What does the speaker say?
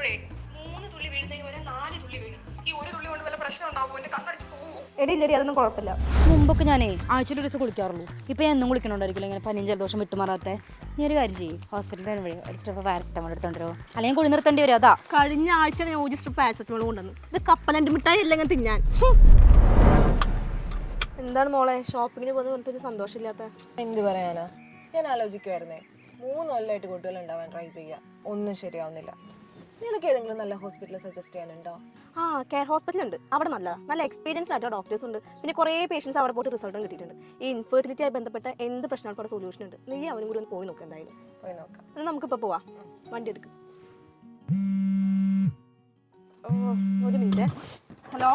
വീഴുമ്പോഴേ 3 തുള്ളി വീഴുന്നതിന് വരെ 4 തുള്ളി വീഴും. ഈ ഒരു തുള്ളി കൊണ്ട് വല്ല പ്രശ്നം ഉണ്ടാവുമോ? എന്റെ കണ്ണടിച്ച് പോവോ? എടി അതൊന്നും കുഴപ്പമില്ല. മുമ്പൊക്കെ ഞാനേ ആഴ്ചയിൽ ഒരു ദിവസം കുളിക്കാറുള്ളൂ. ഇപ്പൊ ഞാൻ എന്നും കുളിക്കണോണ്ടായിരിക്കില്ല ഇങ്ങനെ പനിയും ജലദോഷം വിട്ടുമാറാത്തെ. നീ ഒരു കാര്യം ചെയ്യും, ഹോസ്പിറ്റലിൽ തന്നെ വഴി ഒരു സ്റ്റെപ്പ് പാരസെറ്റമോൾ എടുത്തോണ്ടോ, അല്ലെങ്കിൽ കുളി നിർത്തേണ്ടി വരും. അതാ കഴിഞ്ഞ ആഴ്ച ഞാൻ ഒരു സ്റ്റെപ്പ് പാരസെറ്റമോൾ കൊണ്ടുവന്നു. ഇത് കപ്പലണ്ടി മിഠായി എല്ലാം തിന്നാൻ. എന്താണ് മോളെ ഷോപ്പിങ്ങിന് പോകുന്ന പറഞ്ഞിട്ടൊരു സന്തോഷമില്ലാത്ത? എന്ത് പറയാനാ, ഞാൻ ആലോചിക്കുമായിരുന്നേ 3 കൊല്ലമായിട്ട് കുട്ടികൾ ഉണ്ടാവാൻ ട്രൈ ചെയ്യുക, ഒന്നും ശരിയാവുന്നില്ല. നിനക്ക് ഏതെങ്കിലും നല്ല ഹോസ്പിറ്റൽ സജസ്റ്റ് ചെയ്യാനുണ്ടോ? കെയർ ഹോസ്പിറ്റൽ ഉണ്ട്, അവിടെ നല്ല എക്സ്പീരിയൻസ് ആയിട്ടുള്ള ഡോക്ടേഴ്സ് ഉണ്ട്. പിന്നെ കുറേ പേഷ്യൻസ് അവിടെ പോയിട്ട് റിസൾട്ടും കിട്ടിയിട്ടുണ്ട്. ഈ ഇൻഫെർട്ടിലിറ്റി ആയി ബന്ധപ്പെട്ട എന്ത് പ്രശ്നങ്ങൾക്കും അവിടെ സൊല്യൂഷൻ ഉണ്ട്. നീ അവനും കൂടി ഒന്ന് പോയി നോക്കാം. എന്തായാലും പോയി നോക്കാം. എന്നാൽ നമുക്കിപ്പോൾ പോവാം. വണ്ടി എടുക്കും. ഒരു മിനിറ്റ്. ഹലോ